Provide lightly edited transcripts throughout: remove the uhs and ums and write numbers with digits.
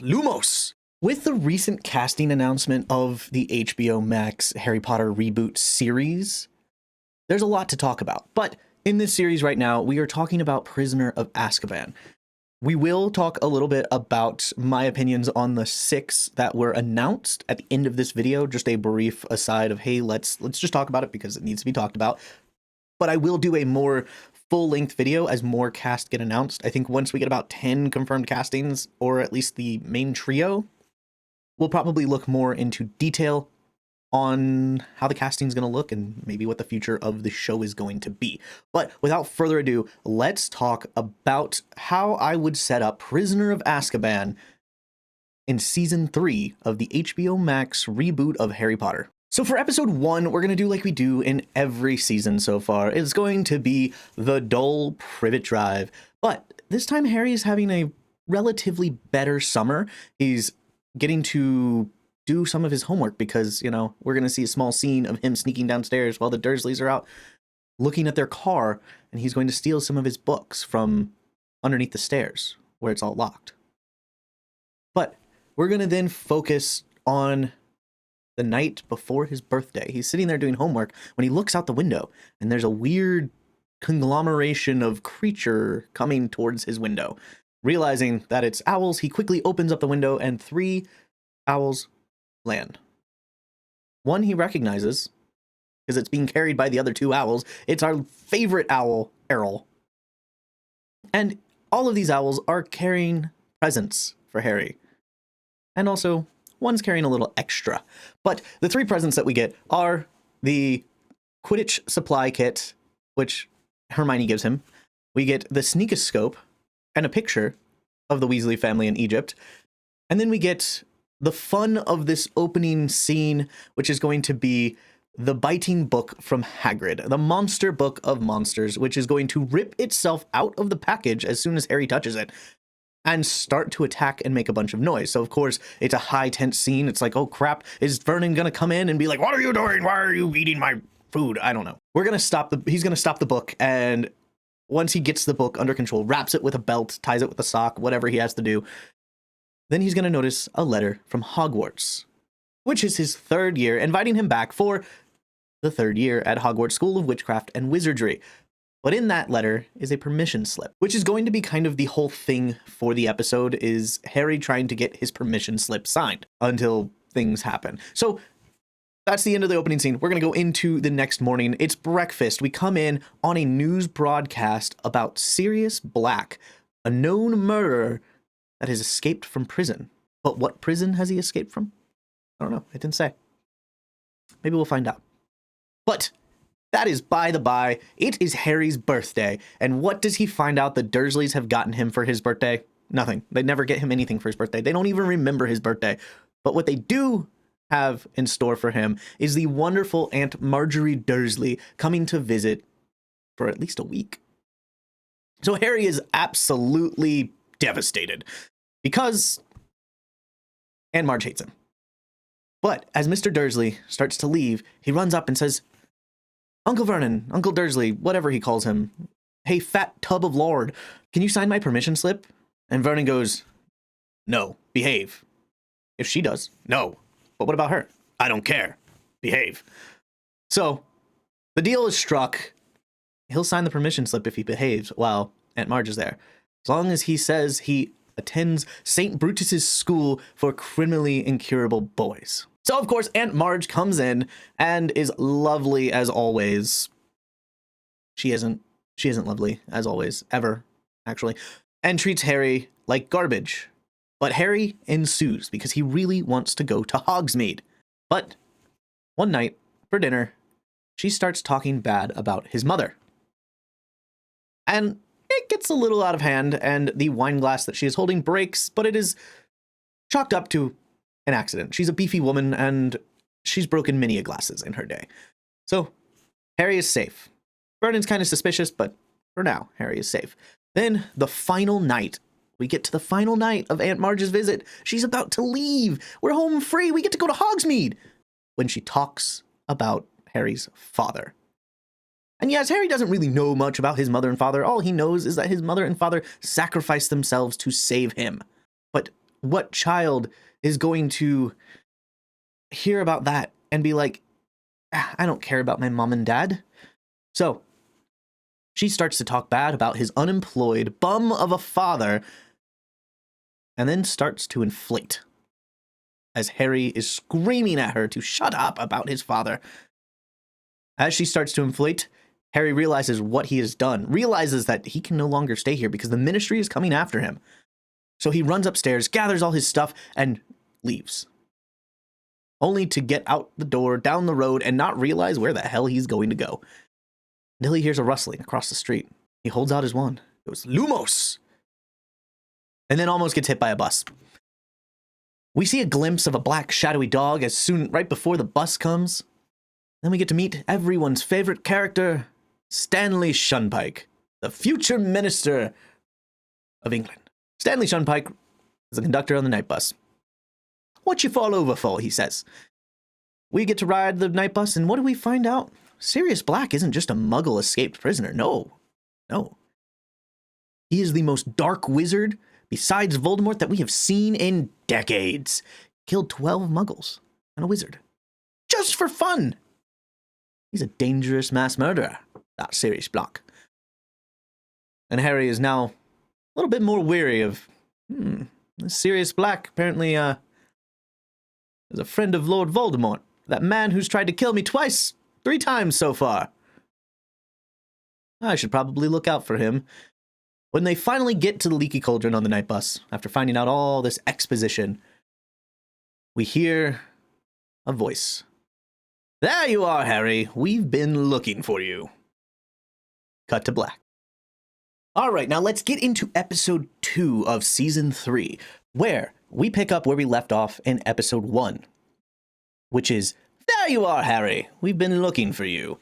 Lumos. With the recent casting announcement of the HBO Max Harry Potter reboot series, there's a lot to talk about. But in this series right now, we are talking about Prisoner of Azkaban. We will talk a little bit about my opinions on the 6 that were announced at the end of this video. Just a brief aside of, hey, let's just talk about it because it needs to be talked about. But I will do a more full-length video as more casts get announced. I think once we get about 10 confirmed castings, or at least the main trio, we'll probably look more into detail on how the casting is going to look and maybe what the future of the show is going to be. But without further ado, let's talk about how I would set up Prisoner of Azkaban in season 3 of the HBO Max reboot of Harry Potter. So for episode 1, we're going to do like we do in every season so far. It's going to be the dull privet drive. But this time Harry is having a relatively better summer. He's getting to do some of his homework because, you know, we're going to see a small scene of him sneaking downstairs while the Dursleys are out looking at their car, and he's going to steal some of his books from underneath the stairs where it's all locked. But we're going to then focus on the night before his birthday. He's sitting there doing homework when he looks out the window, and there's a weird conglomeration of creature coming towards his window. Realizing that it's owls, he quickly opens up the window, and 3 owls land. One he recognizes because it's being carried by the other 2 owls. It's our favorite owl, Errol. And all of these owls are carrying presents for Harry. And also, one's carrying a little extra. But the 3 presents that we get are the Quidditch supply kit, which Hermione gives him. We get the sneakoscope and a picture of the Weasley family in Egypt. And then we get the fun of this opening scene, which is going to be the biting book from Hagrid, the monster book of monsters, which is going to rip itself out of the package as soon as Harry touches it and start to attack and make a bunch of noise. So, of course, it's a high tense scene. It's like, oh, crap, is Vernon going to come in and be like, what are you doing? Why are you eating my food? I don't know. He's going to stop the book, and once he gets the book under control, wraps it with a belt, ties it with a sock, whatever he has to do, then he's going to notice a letter from Hogwarts, which is his 3rd year, inviting him back for the 3rd year at Hogwarts School of Witchcraft and Wizardry. But in that letter is a permission slip, which is going to be kind of the whole thing for the episode, is Harry trying to get his permission slip signed until things happen. So that's the end of the opening scene. We're going to go into the next morning. It's breakfast. We come in on a news broadcast about Sirius Black, a known murderer that has escaped from prison. But what prison has he escaped from? I don't know. It didn't say. Maybe we'll find out. But that is by the by. It is Harry's birthday. And what does he find out the Dursleys have gotten him for his birthday? Nothing. They never get him anything for his birthday. They don't even remember his birthday. But what they do have in store for him is the wonderful Aunt Marjorie Dursley coming to visit for at least a week. So Harry is absolutely devastated because Aunt Marge hates him. But as Mr. Dursley starts to leave, he runs up and says, Uncle Vernon, Uncle Dursley, whatever he calls him, hey, fat tub of lord, can you sign my permission slip? And Vernon goes, no, behave. If she does, no. But what about her? I don't care. Behave. So the deal is struck. He'll sign the permission slip if he behaves while Aunt Marge is there, as long as he says he attends St. Brutus's school for criminally incurable boys. So, of course, Aunt Marge comes in and is lovely as always. She isn't lovely as always, ever, actually, and treats Harry like garbage. But Harry ensues because he really wants to go to Hogsmeade. But one night, for dinner, she starts talking bad about his mother. And it gets a little out of hand, and the wine glass that she is holding breaks, but it is chalked up to an accident. She's a beefy woman, and she's broken many a glasses in her day. So Harry is safe. Vernon's kind of suspicious, but for now, Harry is safe. Then the final night. We get to the final night of Aunt Marge's visit. She's about to leave. We're home free. We get to go to Hogsmeade. When she talks about Harry's father. And yes, Harry doesn't really know much about his mother and father. All he knows is that his mother and father sacrificed themselves to save him. But what child is going to hear about that and be like, I don't care about my mom and dad? So she starts to talk bad about his unemployed bum of a father and then starts to inflate as Harry is screaming at her to shut up about his father. As she starts to inflate, Harry realizes what he has done, realizes that he can no longer stay here because the ministry is coming after him. So he runs upstairs, gathers all his stuff, and leaves. Only to get out the door, down the road, and not realize where the hell he's going to go. Until he hears a rustling across the street. He holds out his wand. It goes, Lumos! And then almost gets hit by a bus. We see a glimpse of a black, shadowy dog right before the bus comes. Then we get to meet everyone's favorite character, Stanley Shunpike, the future minister of England. Stanley Shunpike is the conductor on the night bus. What you fall over for, he says. We get to ride the night bus, and what do we find out? Sirius Black isn't just a muggle escaped prisoner. No. He is the most dark wizard, besides Voldemort, that we have seen in decades. Killed 12 muggles and a wizard. Just for fun. He's a dangerous mass murderer, that Sirius Black. And Harry is now a little bit more weary of, Sirius Black apparently is a friend of Lord Voldemort, that man who's tried to kill me 3 times so far. I should probably look out for him. When they finally get to the Leaky Cauldron on the night bus, after finding out all this exposition, we hear a voice. There you are, Harry. We've been looking for you. Cut to black. All right, now let's get into episode 2 of season 3, where we pick up where we left off in episode 1, which is, there you are, Harry. We've been looking for you.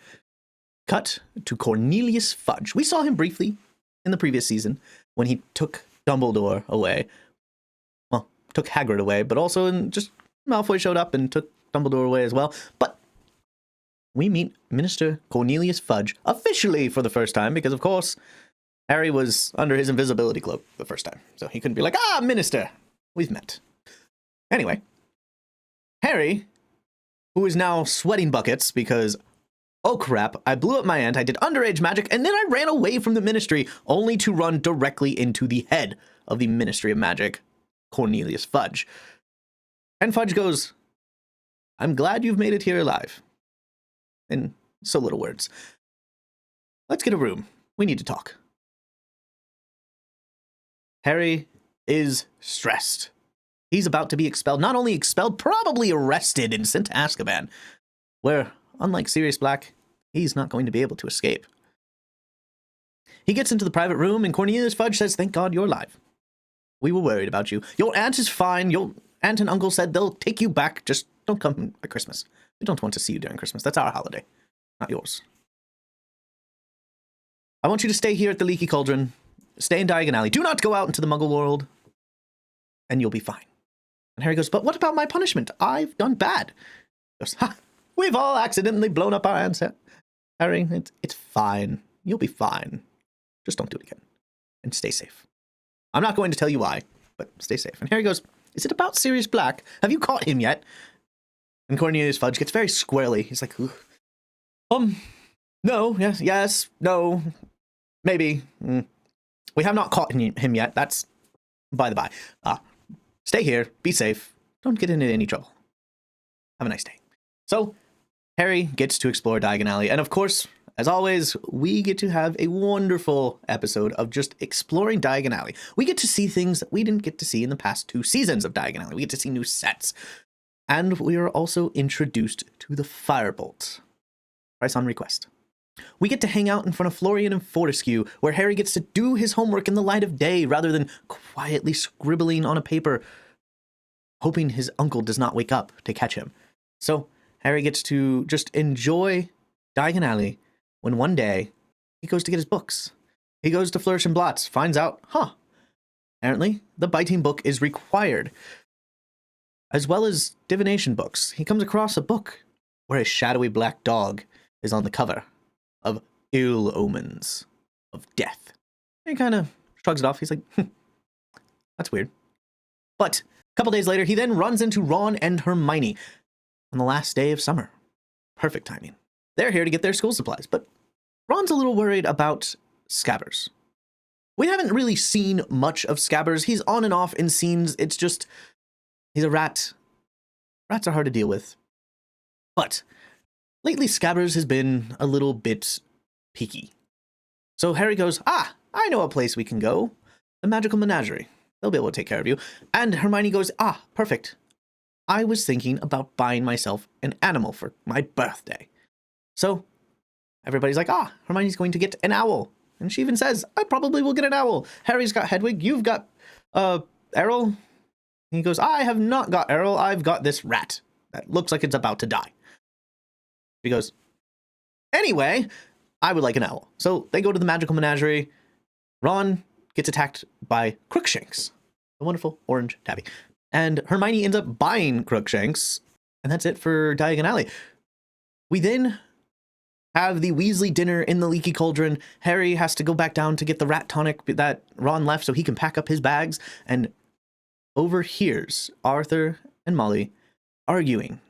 Cut to Cornelius Fudge. We saw him briefly in the previous season when he took Dumbledore away. Well, took Hagrid away, but also just Malfoy showed up and took Dumbledore away as well. But we meet Minister Cornelius Fudge officially for the first time because, of course, Harry was under his invisibility cloak the first time. So he couldn't be like, Minister, we've met. Anyway, Harry, who is now sweating buckets because, oh crap, I blew up my aunt, I did underage magic, and then I ran away from the ministry, only to run directly into the head of the Ministry of Magic, Cornelius Fudge. And Fudge goes, I'm glad you've made it here alive. In so little words. Let's get a room. We need to talk. Harry is stressed. He's about to be expelled. Not only expelled, probably arrested and sent to Azkaban, where, unlike Sirius Black, he's not going to be able to escape. He gets into the private room, and Cornelius Fudge says, thank God you're alive. We were worried about you. Your aunt is fine. Your aunt and uncle said they'll take you back. Just don't come at Christmas. We don't want to see you during Christmas. That's our holiday, not yours. I want you to stay here at the Leaky Cauldron. Stay in Diagon Alley. Do not go out into the Muggle world, and you'll be fine. And Harry goes, but what about my punishment? I've done bad. He goes, we've all accidentally blown up our aunt's head. Harry, it's fine. You'll be fine. Just don't do it again. And stay safe. I'm not going to tell you why, but stay safe. And Harry goes, is it about Sirius Black? Have you caught him yet? And Cornelius Fudge gets very squirrely. He's like, no, yes, no, maybe. We have not caught him yet. That's by the by. Stay here, be safe, don't get into any trouble. Have a nice day. So, Harry gets to explore Diagon Alley, and of course, as always, we get to have a wonderful episode of just exploring Diagon Alley. We get to see things that we didn't get to see in the past 2 seasons of Diagon Alley. We get to see new sets. And we are also introduced to the Firebolt. Price on request. We get to hang out in front of Florian and Fortescue, where Harry gets to do his homework in the light of day rather than quietly scribbling on a paper, hoping his uncle does not wake up to catch him. So Harry gets to just enjoy Diagon Alley when one day he goes to get his books. He goes to Flourish and Blots, finds out, apparently the biting book is required, as well as divination books. He comes across a book where a shadowy black dog is on the cover of Ill Omens of Death. And he kind of shrugs it off. He's like, that's weird. But a couple days later, he then runs into Ron and Hermione on the last day of summer. Perfect timing. They're here to get their school supplies, but Ron's a little worried about Scabbers. We haven't really seen much of Scabbers. He's on and off in scenes. It's just, he's a rat. Rats are hard to deal with. But lately, Scabbers has been a little bit peaky. So Harry goes, I know a place we can go. The Magical Menagerie. They'll be able to take care of you. And Hermione goes, perfect. I was thinking about buying myself an animal for my birthday. So everybody's like, Hermione's going to get an owl. And she even says, I probably will get an owl. Harry's got Hedwig. You've got Errol. He goes, I have not got Errol. I've got this rat that looks like it's about to die. She goes, anyway, I would like an owl. So they go to the Magical Menagerie. Ron gets attacked by Crookshanks, the wonderful orange tabby. And Hermione ends up buying Crookshanks. And that's it for Diagon Alley. We then have the Weasley dinner in the Leaky Cauldron. Harry has to go back down to get the rat tonic that Ron left so he can pack up his bags, and overhears Arthur and Molly arguing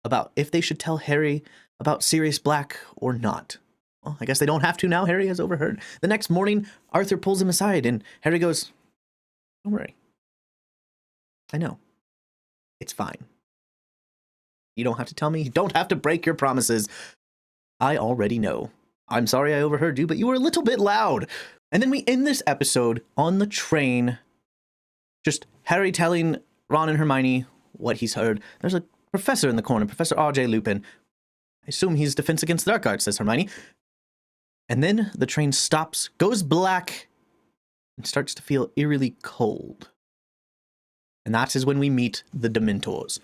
about if they should tell Harry about Sirius Black or not. Well, I guess they don't have to now. Harry has overheard. The next morning, Arthur pulls him aside, and Harry goes, don't worry. I know. It's fine. You don't have to tell me. You don't have to break your promises. I already know. I'm sorry I overheard you, but you were a little bit loud. And then we end this episode on the train, just Harry telling Ron and Hermione what he's heard. There's a professor in the corner, Professor R.J. Lupin. I assume he's Defense Against the Dark Arts, says Hermione. And then the train stops, goes black, and starts to feel eerily cold. And that is when we meet the Dementors.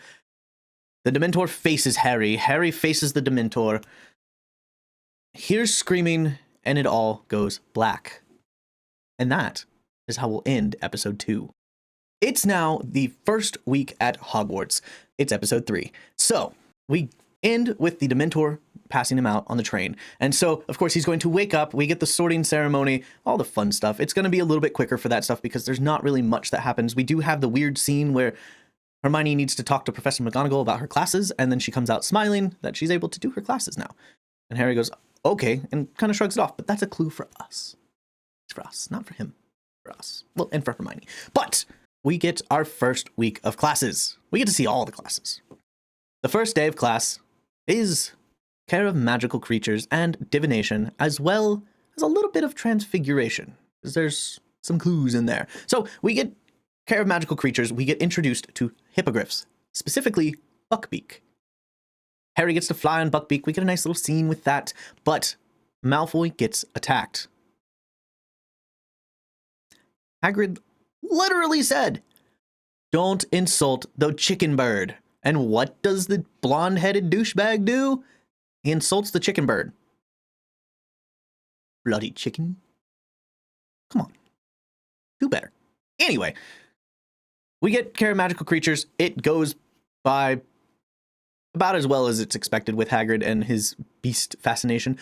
The Dementor faces Harry. Harry faces the Dementor. Hears screaming, and it all goes black. And that is how we'll end episode 2. It's now the first week at Hogwarts. It's episode 3. So we end with the Dementor passing him out on the train. And so, of course, he's going to wake up. We get the sorting ceremony, all the fun stuff. It's going to be a little bit quicker for that stuff because there's not really much that happens. We do have the weird scene where Hermione needs to talk to Professor McGonagall about her classes, and then she comes out smiling that she's able to do her classes now. And Harry goes, okay, and kind of shrugs it off, but that's a clue for us. It's for us, not for him. For us. Well, and for Hermione. But we get our first week of classes. We get to see all the classes. The first day of class is care of magical creatures and divination, as well as a little bit of transfiguration, because there's some clues in there. So we get care of magical creatures. We get introduced to hippogriffs, specifically Buckbeak. Harry gets to fly on Buckbeak. We get a nice little scene with that, but Malfoy gets attacked. Hagrid literally said, don't insult the chicken bird. And what does the blonde-headed douchebag do? He insults the chicken bird. Bloody chicken. Come on. Do better. Anyway, we get care of magical creatures. It goes by about as well as it's expected with Hagrid and his beast fascination.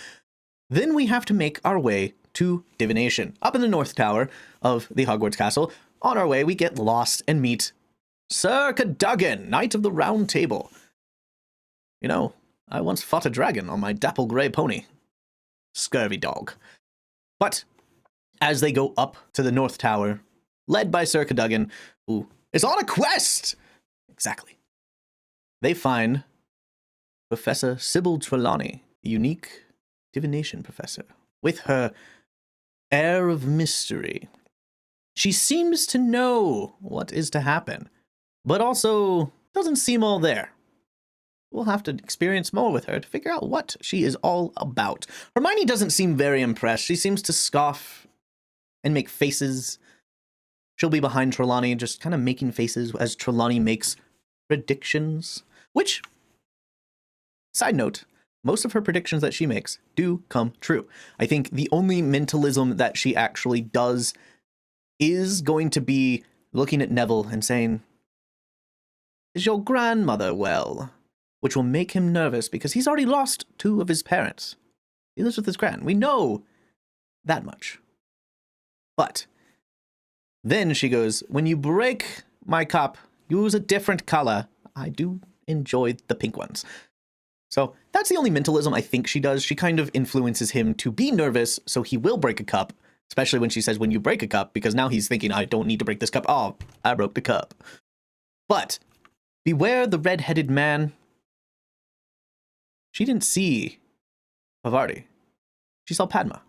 Then we have to make our way to divination. Up in the North Tower of the Hogwarts Castle. On our way, we get lost and meet Sir Cadogan, Knight of the Round Table. You know, I once fought a dragon on my dapple grey pony. Scurvy dog. But as they go up to the North Tower, led by Sir Cadogan, who is on a quest! Exactly. They find Professor Sybil Trelawney, a unique divination professor, with her air of mystery. She seems to know what is to happen, but also doesn't seem all there. We'll have to experience more with her to figure out what she is all about. Hermione doesn't seem very impressed. She seems to scoff and make faces. She'll be behind Trelawney, just kind of making faces as Trelawney makes predictions. Which, side note, most of her predictions that she makes do come true. I think the only mentalism that she actually does is going to be looking at Neville and saying, is your grandmother well? Which will make him nervous because he's already lost 2 of his parents. He lives with his gran. We know that much. But then she goes, when you break my cup. Use a different color. I do enjoy the pink ones. So that's the only mentalism I think she does. She kind of influences him to be nervous, so he will break a cup, especially when she says, when you break a cup, because now he's thinking, I don't need to break this cup. Oh, I broke the cup. But beware the red-headed man. She didn't see Havarti. She saw Padma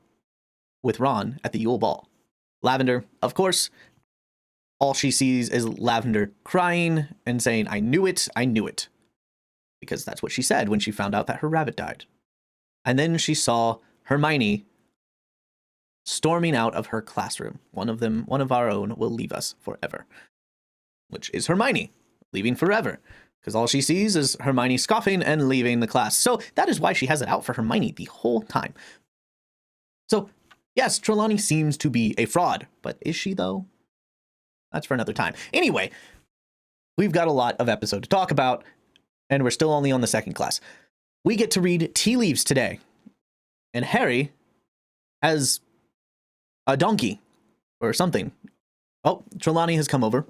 with Ron at the Yule Ball. Lavender, of course, all she sees is Lavender crying and saying, I knew it, I knew it. Because that's what she said when she found out that her rabbit died. And then she saw Hermione storming out of her classroom. One of our own, will leave us forever. Which is Hermione, leaving forever. Because all she sees is Hermione scoffing and leaving the class. So that is why she has it out for Hermione the whole time. So, yes, Trelawney seems to be a fraud. But is she, though? That's for another time. Anyway, we've got a lot of episode to talk about, and we're still only on the second class. We get to read tea leaves today. And Harry has a donkey or something. Oh, Trelawney has come over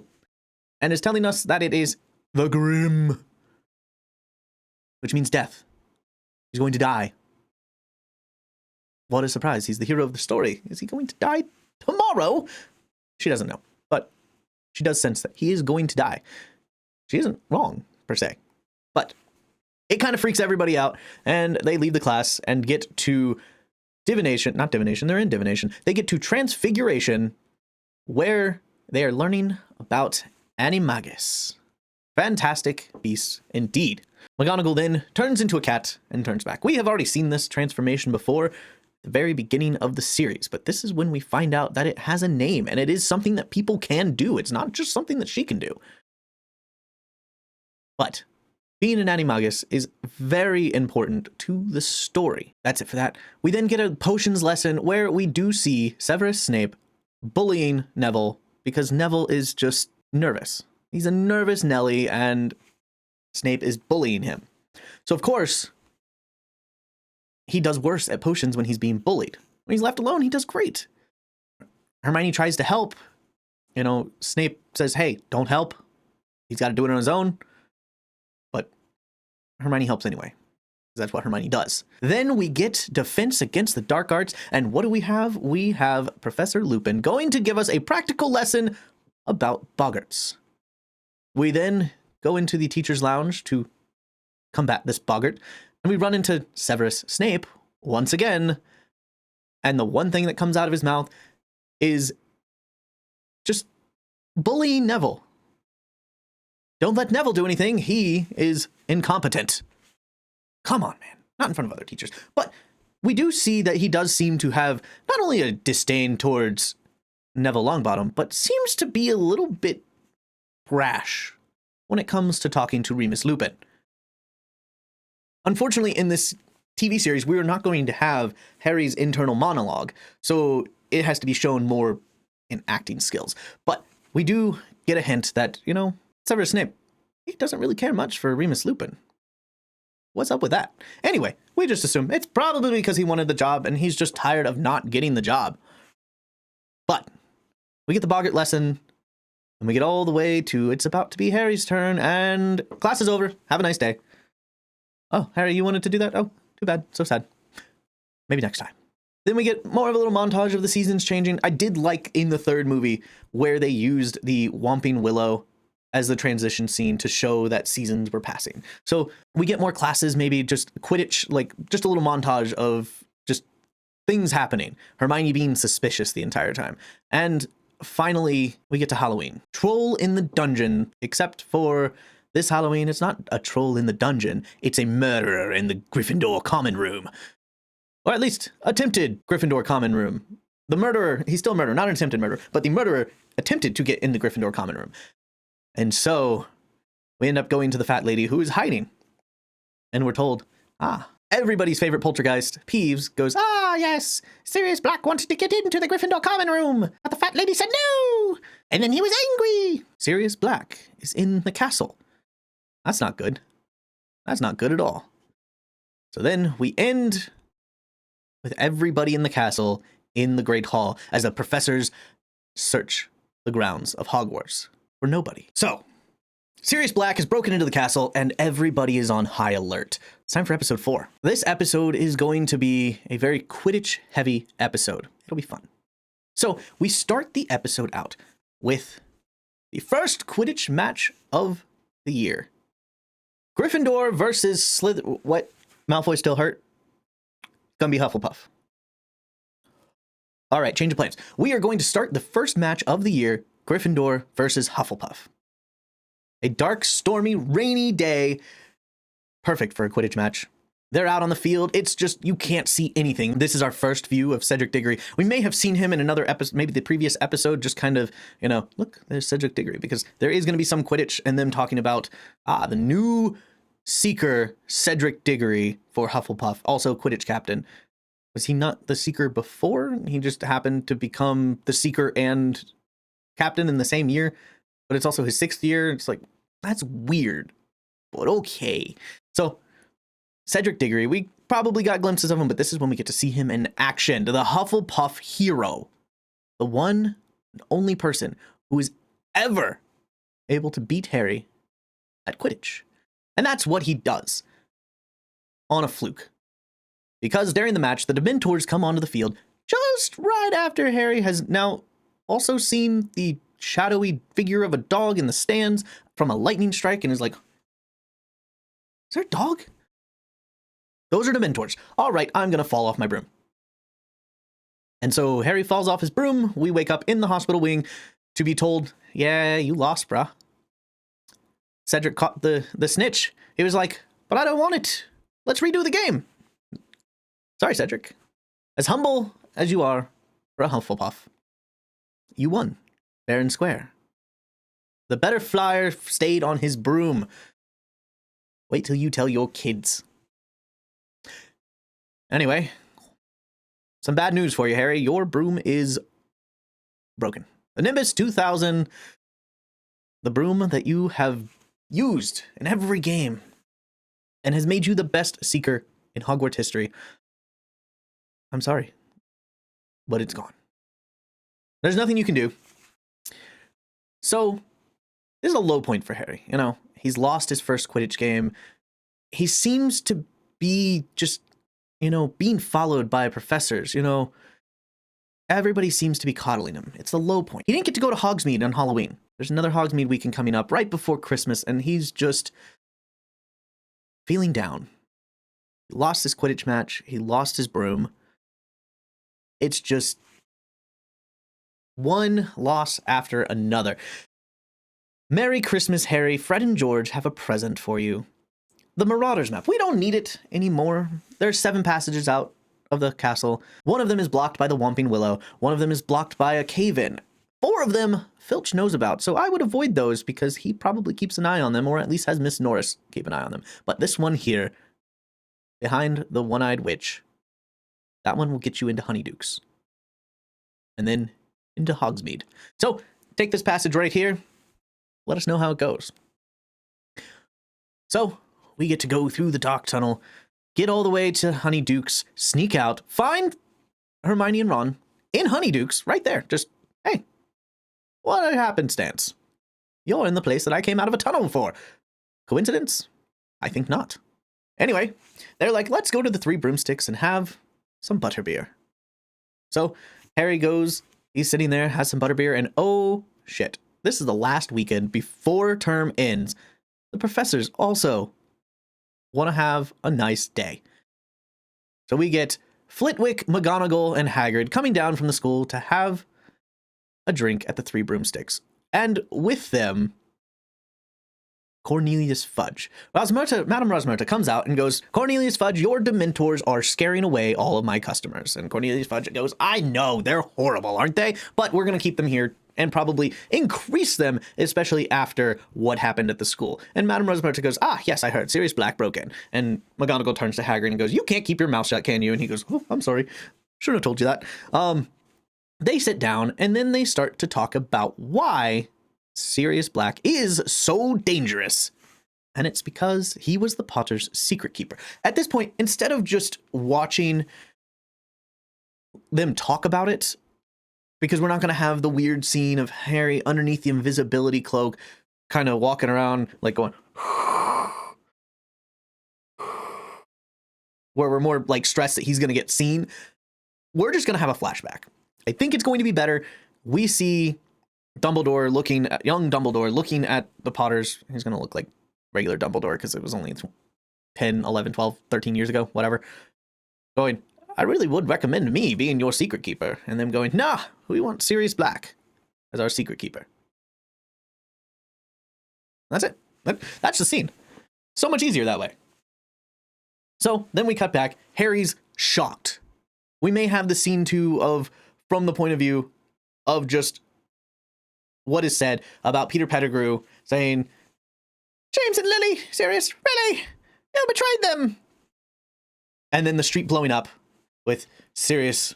and is telling us that it is the Grim, which means death. He's going to die. What a surprise. He's the hero of the story. Is he going to die tomorrow? She doesn't know, but she does sense that he is going to die. She isn't wrong, per se. But it kind of freaks everybody out, and they leave the class and get to divination. Not divination, they're in divination. They get to transfiguration, where they are learning about animagus. Fantastic beasts indeed. McGonagall then turns into a cat and turns back. We have already seen this transformation before, the very beginning of the series, but this is when we find out that it has a name, and it is something that people can do. It's not just something that she can do. But being an animagus is very important to the story. That's it for that. We then get a potions lesson where we do see Severus Snape bullying Neville because Neville is just nervous. He's a nervous Nelly, and Snape is bullying him. So, of course, he does worse at potions when he's being bullied. When he's left alone, he does great. Hermione tries to help. You know, Snape says, hey, don't help. He's got to do it on his own. But Hermione helps anyway. That's what Hermione does. Then we get Defense Against the Dark Arts. And what do we have? We have Professor Lupin going to give us a practical lesson about boggarts. We then go into the teacher's lounge to combat this boggart. And we run into Severus Snape once again. And the one thing that comes out of his mouth is just bullying Neville. Don't let Neville do anything. He is incompetent. Come on, man. Not in front of other teachers. But we do see that he does seem to have not only a disdain towards Neville Longbottom, but seems to be a little bit brash when it comes to talking to Remus Lupin. Unfortunately, in this TV series, we are not going to have Harry's internal monologue, so it has to be shown more in acting skills. But we do get a hint that, you know, Severus Snape, he doesn't really care much for Remus Lupin. What's up with that? Anyway, we just assume it's probably because he wanted the job and he's just tired of not getting the job. But we get the boggart lesson, and we get all the way to it's about to be Harry's turn, and class is over. Have a nice day. Oh, Harry, you wanted to do that? Oh, too bad. So sad. Maybe next time. Then we get more of a little montage of the seasons changing. I did like in the third movie where they used the Whomping Willow as the transition scene to show that seasons were passing. So we get more classes, maybe just Quidditch, like just a little montage of just things happening. Hermione being suspicious the entire time. And finally, we get to Halloween. Troll in the dungeon, except for this Halloween, it's not a troll in the dungeon. It's a murderer in the Gryffindor common room. Or at least attempted Gryffindor common room. The murderer, he's still a murderer, not an attempted murderer, but the murderer attempted to get in the Gryffindor common room. And so we end up going to the fat lady who is hiding. And we're told, everybody's favorite poltergeist, Peeves, goes, yes, Sirius Black wanted to get into the Gryffindor common room, but the fat lady said no. And then he was angry. Sirius Black is in the castle. That's not good. That's not good at all. So then we end with everybody in the castle in the Great Hall as the professors search the grounds of Hogwarts. for nobody. So, Sirius Black has broken into the castle and everybody is on high alert. It's time for episode 4. This episode is going to be a very Quidditch heavy episode. It'll be fun. So we start the episode out with the first Quidditch match of the year. Gryffindor versus Slytherin. What? Malfoy still hurt? It's gonna be Hufflepuff. All right, change of plans. We are going to start the first match of the year, Gryffindor versus Hufflepuff. A dark, stormy, rainy day. Perfect for a Quidditch match. They're out on the field. It's just, you can't see anything. This is our first view of Cedric Diggory. We may have seen him in another episode, maybe the previous episode, just kind of, look, there's Cedric Diggory, because there is going to be some Quidditch and them talking about, the new Seeker, Cedric Diggory for Hufflepuff, also Quidditch captain. Was he not the Seeker before? He just happened to become the Seeker and captain in the same year, but it's also his 6th year. It's like, that's weird, but okay. So Cedric Diggory, we probably got glimpses of him, but this is when we get to see him in action. The Hufflepuff hero, the one and only person who is ever able to beat Harry at Quidditch. And that's what he does on a fluke. Because during the match, the Dementors come onto the field just right after Harry has now also seen the shadowy figure of a dog in the stands from a lightning strike and is like, is there a dog? Those are Dementors. All right, I'm going to fall off my broom. And so Harry falls off his broom. We wake up in the hospital wing to be told, yeah, you lost, bruh. Cedric caught the snitch. He was like, but I don't want it. Let's redo the game. Sorry, Cedric. As humble as you are for a Hufflepuff, you won fair and square. The better flyer stayed on his broom. Wait till you tell your kids. Anyway, some bad news for you, Harry. Your broom is broken. The Nimbus 2000, the broom that you have used in every game and has made you the best Seeker in Hogwarts history. I'm sorry, but it's gone. There's nothing you can do. So, this is a low point for Harry. He's lost his first Quidditch game. He seems to be just, being followed by professors. Everybody seems to be coddling him. It's the low point. He didn't get to go to Hogsmeade on Halloween. There's another Hogsmeade weekend coming up right before Christmas, and he's just feeling down. He lost his Quidditch match. He lost his broom. It's just one loss after another. Merry Christmas, Harry. Fred and George have a present for you. The Marauders map. We don't need it anymore. There's 7 passages out of the castle. One of them is blocked by the Whomping Willow. One of them is blocked by a cave-in. 4 of them Filch knows about, so I would avoid those because he probably keeps an eye on them, or at least has Miss Norris keep an eye on them. But this one here, behind the one-eyed witch, that one will get you into Honeydukes. And then into Hogsmeade. So, take this passage right here. Let us know how it goes. So, we get to go through the dark tunnel, get all the way to Honeydukes, sneak out, find Hermione and Ron in Honeydukes, right there. Just, hey, what a happenstance. You're in the place that I came out of a tunnel for. Coincidence? I think not. Anyway, they're like, let's go to the Three Broomsticks and have some butterbeer. So, Harry goes, he's sitting there, has some butterbeer, and oh shit, this is the last weekend before term ends. The professors also want to have a nice day. So we get Flitwick, McGonagall, and Hagrid coming down from the school to have a drink at the Three Broomsticks. And with them, Cornelius Fudge. Madame Rosmerta comes out and goes, Cornelius Fudge, your Dementors are scaring away all of my customers. And Cornelius Fudge goes, I know, they're horrible, aren't they? But we're going to keep them here and probably increase them, especially after what happened at the school. And Madame Rosmerta goes, yes, I heard, Sirius Black broke in. And McGonagall turns to Hagrid and goes, you can't keep your mouth shut, can you? And he goes, oh, I'm sorry. Shouldn't have told you that. They sit down and then they start to talk about why Sirius Black is so dangerous. And it's because he was the Potter's secret keeper. At this point, instead of just watching them talk about it, because we're not going to have the weird scene of Harry underneath the invisibility cloak kind of walking around like going where we're more like stressed that he's going to get seen. We're just going to have a flashback. I think it's going to be better. We see Dumbledore looking at young Dumbledore looking at the Potters. He's going to look like regular Dumbledore because it was only 10, 11, 12, 13 years ago, whatever. Going, I really would recommend me being your secret keeper. And them going, nah, we want Sirius Black as our secret keeper. That's it. That's the scene. So much easier that way. So then we cut back. Harry's shocked. We may have the scene too of from the point of view of just what is said about Peter Pettigrew saying, James and Lily, Sirius, really? You betrayed them. And then the street blowing up with Sirius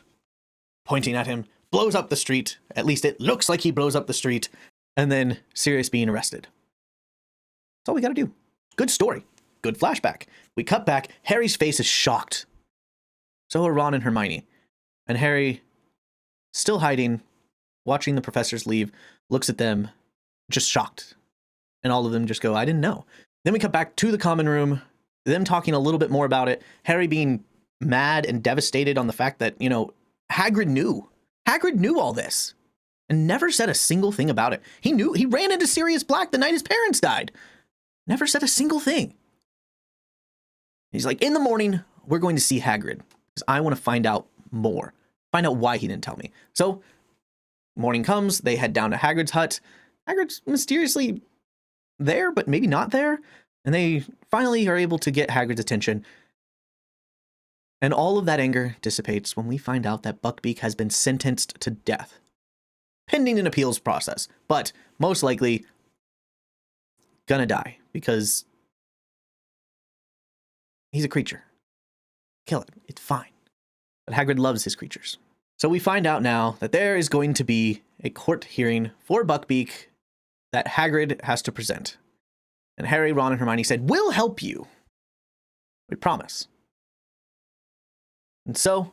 pointing at him, blows up the street. At least it looks like he blows up the street. And then Sirius being arrested. That's all we got to do. Good story. Good flashback. We cut back. Harry's face is shocked. So are Ron and Hermione. And Harry, still hiding, watching the professors leave, looks at them, just shocked. And all of them just go, I didn't know. Then we cut back to the common room, them talking a little bit more about it. Harry being mad and devastated on the fact that, Hagrid knew. Hagrid knew all this and never said a single thing about it. He knew. He ran into Sirius Black the night his parents died. Never said a single thing. He's like, in the morning, we're going to see Hagrid because I want to find out more. Find out why he didn't tell me. So morning comes. They head down to Hagrid's hut. Hagrid's mysteriously there, but maybe not there. And they finally are able to get Hagrid's attention. And all of that anger dissipates when we find out that Buckbeak has been sentenced to death, pending an appeals process, but most likely gonna die because he's a creature. Kill it. It's fine. But Hagrid loves his creatures. So we find out now that there is going to be a court hearing for Buckbeak that Hagrid has to present. And Harry, Ron, and Hermione said, we'll help you. We promise. And so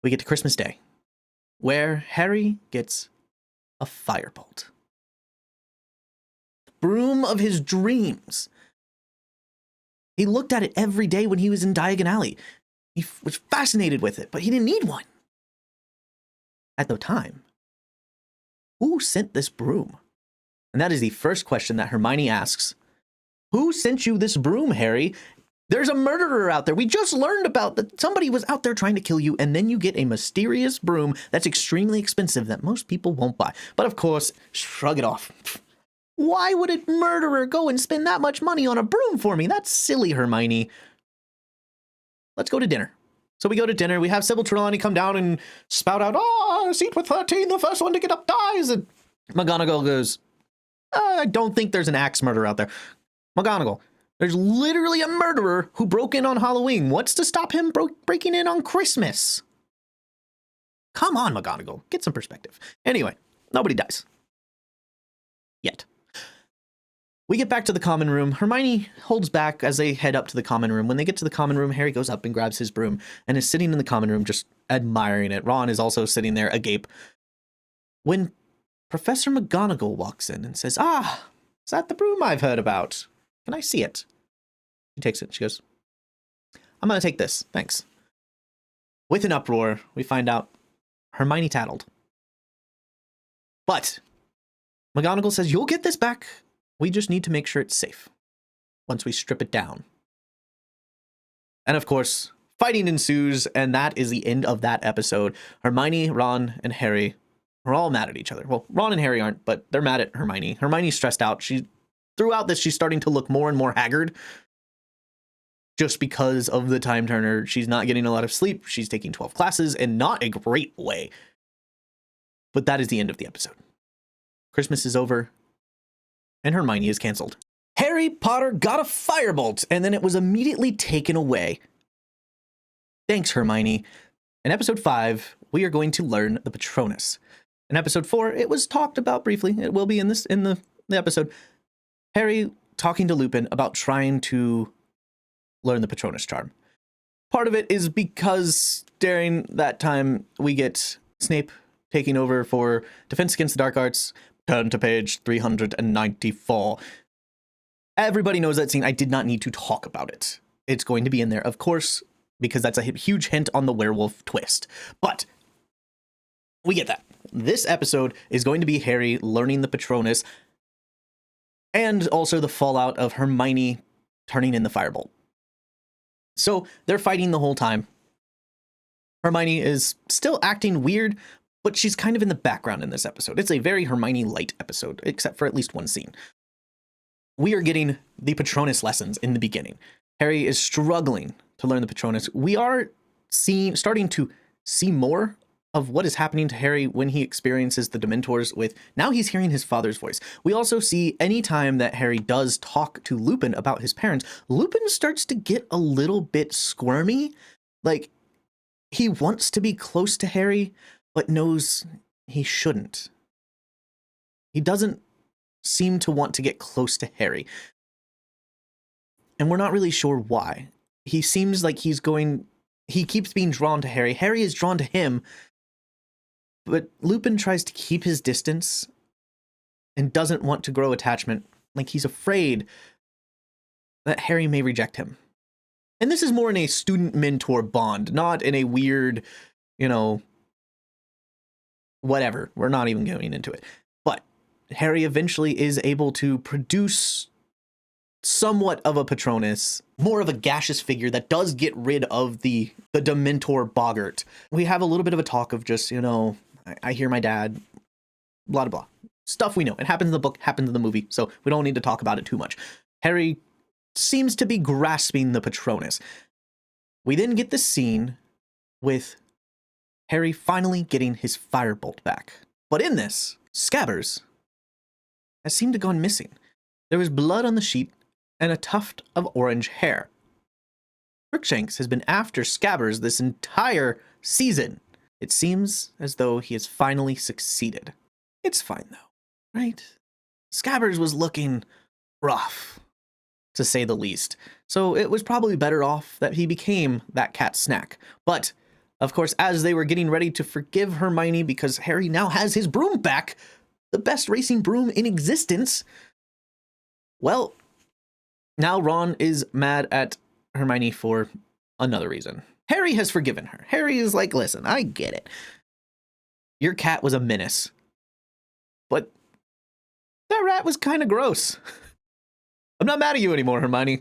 we get to Christmas Day, where Harry gets a firebolt. The broom of his dreams. He looked at it every day when he was in Diagon Alley. He was fascinated with it, but he didn't need one. At the time, who sent this broom? And that is the first question that Hermione asks. Who sent you this broom, Harry? There's a murderer out there. We just learned about that somebody was out there trying to kill you, and then you get a mysterious broom that's extremely expensive that most people won't buy. But of course, shrug it off. Why would a murderer go and spend that much money on a broom for me? That's silly, Hermione. Let's go to dinner. So we go to dinner. We have Sybil Trelawney come down and spout out, seat with 13, the first one to get up dies. And McGonagall goes, I don't think there's an axe murderer out there. McGonagall, there's literally a murderer who broke in on Halloween. What's to stop him breaking in on Christmas? Come on, McGonagall. Get some perspective. Anyway, nobody dies. Yet. We get back to the common room. Hermione holds back as they head up to the common room. When they get to the common room, Harry goes up and grabs his broom and is sitting in the common room just admiring it. Ron is also sitting there agape. When Professor McGonagall walks in and says, is that the broom I've heard about? Can I see it? She takes it. She goes, I'm going to take this. Thanks. With an uproar, we find out Hermione tattled. But McGonagall says, you'll get this back. We just need to make sure it's safe once we strip it down. And of course, fighting ensues, and that is the end of that episode. Hermione, Ron, and Harry are all mad at each other. Well, Ron and Harry aren't, but they're mad at Hermione. Hermione's stressed out. Throughout this, she's starting to look more and more haggard just because of the time turner. She's not getting a lot of sleep. She's taking 12 classes, and not a great way. But that is the end of the episode. Christmas is over, and Hermione is canceled. Harry Potter got a firebolt, and then it was immediately taken away. Thanks, Hermione. In episode 5, we are going to learn the Petronis. In episode 4, it was talked about briefly. It will be in the episode. Harry talking to Lupin about trying to learn the Petronis charm. Part of it is because during that time we get Snape taking over for Defense Against the Dark Arts. Turn to page 394. Everybody knows that scene. I did not need to talk about it. It's going to be in there, of course, because that's a huge hint on the werewolf twist. But we get that. This episode is going to be Harry learning the Petronis and also the fallout of Hermione turning in the firebolt. So they're fighting the whole time. Hermione is still acting weird, but she's kind of in the background in this episode. It's a very Hermione light episode, except for at least one scene. We are getting the Petronis lessons in the beginning. Harry is struggling to learn the Petronis. We are starting to see more of what is happening to Harry when he experiences the Dementors with, now he's hearing his father's voice. We also see any time that Harry does talk to Lupin about his parents, Lupin starts to get a little bit squirmy. Like, he wants to be close to Harry, but knows he shouldn't. He doesn't seem to want to get close to Harry. And we're not really sure why. He seems like he keeps being drawn to Harry. Harry is drawn to him, but Lupin tries to keep his distance and doesn't want to grow attachment. Like, he's afraid that Harry may reject him. And this is more in a student-mentor bond, not in a weird, whatever. We're not even going into it. But Harry eventually is able to produce somewhat of a Petronis, more of a gaseous figure that does get rid of the Dementor boggart. We have a little bit of a talk of just, I hear my dad, blah, blah, blah. Stuff we know. It happens in the book, happens in the movie, so we don't need to talk about it too much. Harry seems to be grasping the Petronis. We then get the scene with Harry finally getting his firebolt back. But in this, Scabbers has seemed to gone missing. There was blood on the sheet and a tuft of orange hair. Crookshanks has been after Scabbers this entire season. It seems as though he has finally succeeded. It's fine though, right? Scabbers was looking rough, to say the least. So it was probably better off that he became that cat snack. But, of course, as they were getting ready to forgive Hermione because Harry now has his broom back, the best racing broom in existence, well, now Ron is mad at Hermione for another reason. Harry has forgiven her. Harry is like, listen, I get it. Your cat was a menace. But that rat was kind of gross. I'm not mad at you anymore, Hermione.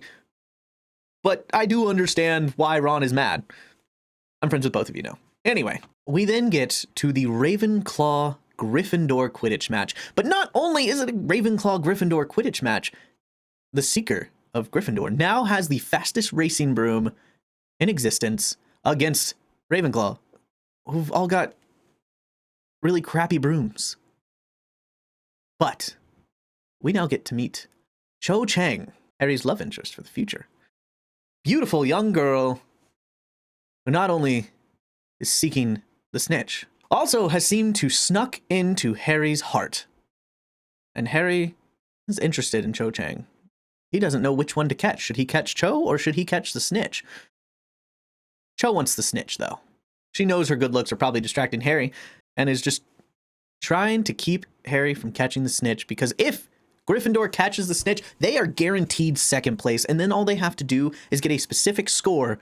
But I do understand why Ron is mad. I'm friends with both of you now. Anyway, we then get to the Ravenclaw Gryffindor Quidditch match. But not only is it a Ravenclaw Gryffindor Quidditch match, the Seeker of Gryffindor now has the fastest racing broom in existence against Ravenclaw, who've all got really crappy brooms. But we now get to meet Cho Chang, Harry's love interest for the future. Beautiful young girl who not only is seeking the snitch, also has seemed to snuck into Harry's heart. And Harry is interested in Cho Chang. He doesn't know which one to catch. Should he catch Cho or should he catch the snitch? Cho wants the snitch, though. She knows her good looks are probably distracting Harry and is just trying to keep Harry from catching the snitch, because if Gryffindor catches the snitch, they are guaranteed second place, and then all they have to do is get a specific score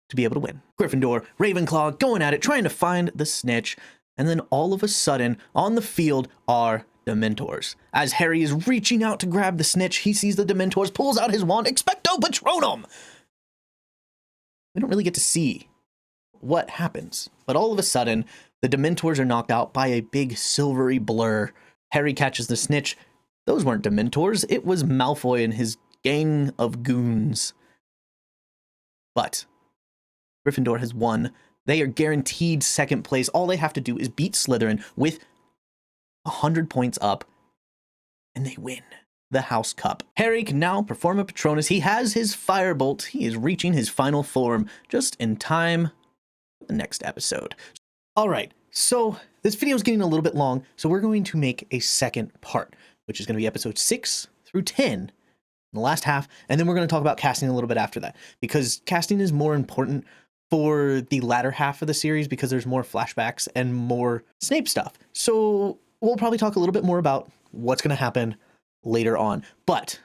to be able to win. Gryffindor, Ravenclaw, going at it, trying to find the snitch, and then all of a sudden, on the field are Dementors. As Harry is reaching out to grab the snitch, he sees the Dementors, pulls out his wand, Expecto Patronum! We don't really get to see what happens, but all of a sudden, the Dementors are knocked out by a big silvery blur. Harry catches the snitch. Those weren't Dementors, it was Malfoy and his gang of goons. But Gryffindor has won. They are guaranteed second place. All they have to do is beat Slytherin with 100 points up, and they win the House Cup. Harry can now perform a Patronus. He has his firebolt. He is reaching his final form just in time for the next episode. All right, so this video is getting a little bit long, so we're going to make a second part, which is going to be episode 6 through 10 in the last half, and then we're going to talk about casting a little bit after that, because casting is more important for the latter half of the series because there's more flashbacks and more Snape stuff. So we'll probably talk a little bit more about what's going to happen later on. But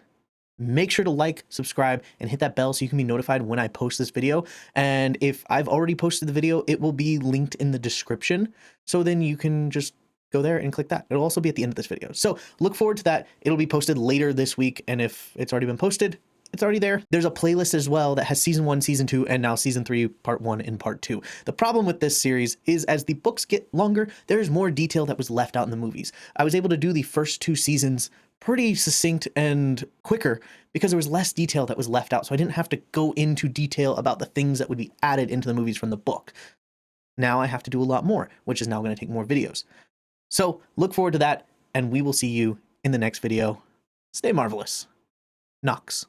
make sure to like, subscribe, and hit that bell so you can be notified when I post this video. And if I've already posted the video, it will be linked in the description. So then you can just go there and click that. It'll also be at the end of this video. So look forward to that. It'll be posted later this week. And if it's already been posted, it's already there. There's a playlist as well that has season 1, season 2, and now season 3, part 1 and part 2. The problem with this series is as the books get longer, there's more detail that was left out in the movies. I was able to do the first 2 seasons pretty succinct and quicker because there was less detail that was left out. So I didn't have to go into detail about the things that would be added into the movies from the book. Now I have to do a lot more, which is now going to take more videos. So look forward to that, and we will see you in the next video. Stay marvelous. Knox.